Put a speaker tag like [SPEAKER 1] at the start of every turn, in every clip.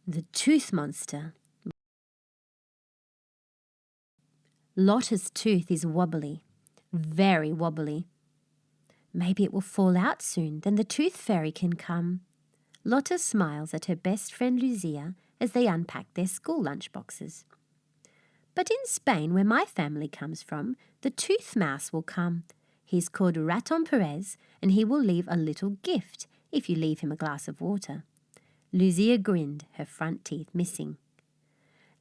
[SPEAKER 1] The Tooth Monster. Lotta's tooth is wobbly, very wobbly. Maybe it will fall out soon, then the tooth fairy can come. Lotta smiles at her best friend Lucia as they unpack their school lunchboxes. But in Spain, where my family comes from, the tooth mouse will come. He's called Raton Perez, and he will leave a little gift if you leave him a glass of water. Lucia grinned, her front teeth missing.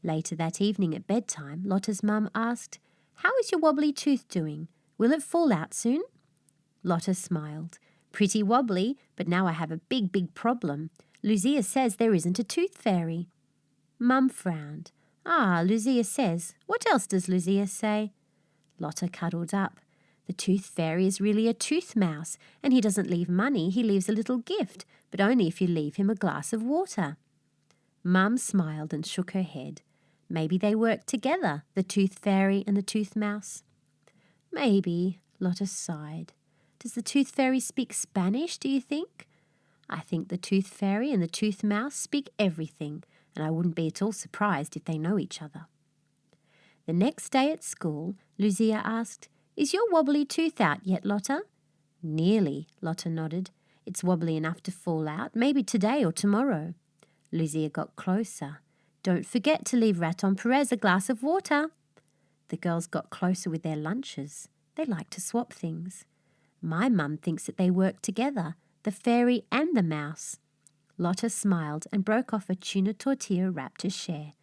[SPEAKER 1] Later that evening at bedtime, Lotta's mum asked, "How is your wobbly tooth doing? Will it fall out soon?" Lotta smiled. "Pretty wobbly, but now I have a big problem. Lucia says there isn't a tooth fairy." Mum frowned. Lucia says. What else does Lucia say? Lotta cuddled up. The tooth fairy is really a tooth mouse, and he doesn't leave money, he leaves a little gift, but only if you leave him a glass of water. Mum smiled and shook her head. Maybe they work together, the tooth fairy and the tooth mouse. Maybe, Lotta sighed. Does the tooth fairy speak Spanish, do you think? I think the tooth fairy and the tooth mouse speak everything, and I wouldn't be at all surprised if they know each other. The next day at school, Lucia asked, "Is your wobbly tooth out yet, Lotta?" "Nearly," Lotta nodded. "It's wobbly enough to fall out, maybe today or tomorrow." Lucia got closer. "Don't forget to leave Raton Perez a glass of water." The girls got closer with their lunches. They like to swap things. My mum thinks that they work together, the fairy and the mouse. Lotta smiled and broke off a tuna tortilla wrap to share.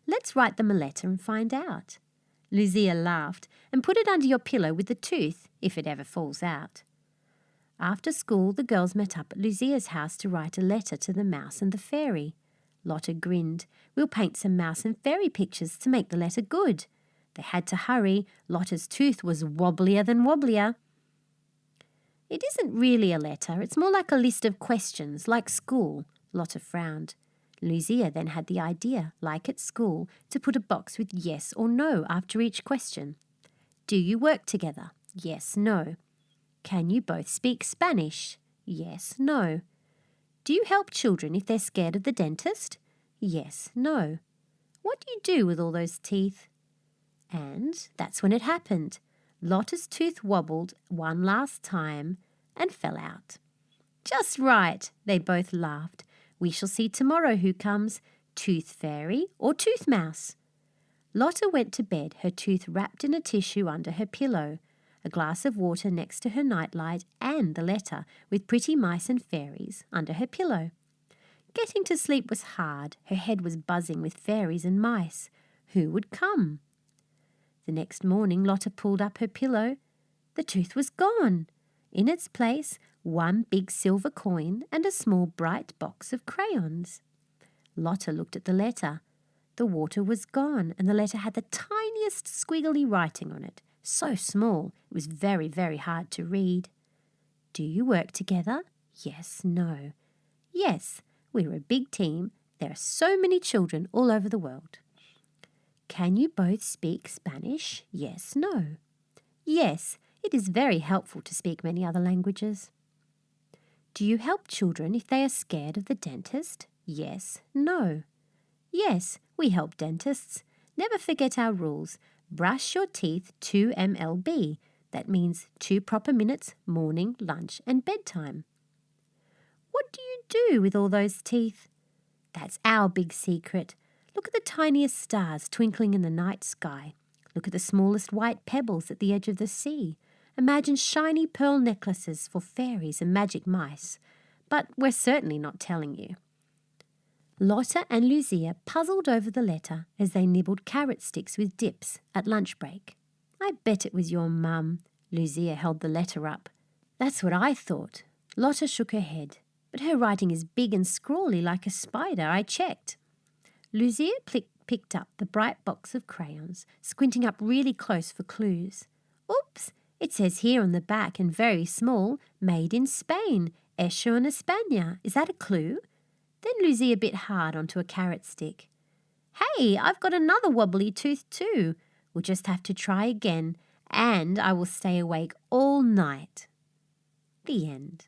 [SPEAKER 1] "Let's write them a letter and find out." Lucia laughed. "And put it under your pillow with the tooth, if it ever falls out." After school, the girls met up at Lucia's house to write a letter to the mouse and the fairy. Lotta grinned. "We'll paint some mouse and fairy pictures to make the letter good." They had to hurry. Lotta's tooth was wobblier than wobblier. "It isn't really a letter. It's more like a list of questions, like school." Lotta frowned. Lucia then had the idea, like at school, to put a box with yes or no after each question. "Do you work together?" "Yes, no." "Can you both speak Spanish?" "Yes, no." "Do you help children if they're scared of the dentist?" "Yes, no." "What do you do with all those teeth?" And that's when it happened. Lotta's tooth wobbled one last time and fell out. "Just right," they both laughed. "We shall see tomorrow who comes, tooth fairy or tooth mouse." Lotta went to bed, her tooth wrapped in a tissue under her pillow, a glass of water next to her nightlight, and the letter with pretty mice and fairies under her pillow. Getting to sleep was hard. Her head was buzzing with fairies and mice. Who would come? The next morning, Lotta pulled up her pillow. The tooth was gone. In its place, one big silver coin and a small bright box of crayons. Lotta looked at the letter. The water was gone, and the letter had the tiniest squiggly writing on it. So small, it was very, very hard to read. "Do you work together?" "Yes, no." "Yes, we're a big team. There are so many children all over the world." "Can you both speak Spanish?" "Yes, no." "Yes, it is very helpful to speak many other languages." "Do you help children if they are scared of the dentist?" "Yes, no." "Yes, we help dentists. Never forget our rules. Brush your teeth 2 MLB. That means 2 proper minutes, morning, lunch, and bedtime." "What do you do with all those teeth?" "That's our big secret. Look at the tiniest stars twinkling in the night sky. Look at the smallest white pebbles at the edge of the sea. Imagine shiny pearl necklaces for fairies and magic mice. But we're certainly not telling you." Lotta and Lucia puzzled over the letter as they nibbled carrot sticks with dips at lunch break. "I bet it was your mum." Lucia held the letter up. "That's what I thought." Lotta shook her head. "But her writing is big and scrawly like a spider. I checked." Lucia picked up the bright box of crayons, squinting up really close for clues. "Oops, it says here on the back in very small, made in Spain, hecho en España. Is that a clue?" Then Lucia bit hard onto a carrot stick. "Hey, I've got another wobbly tooth too. We'll just have to try again, and I will stay awake all night." The end.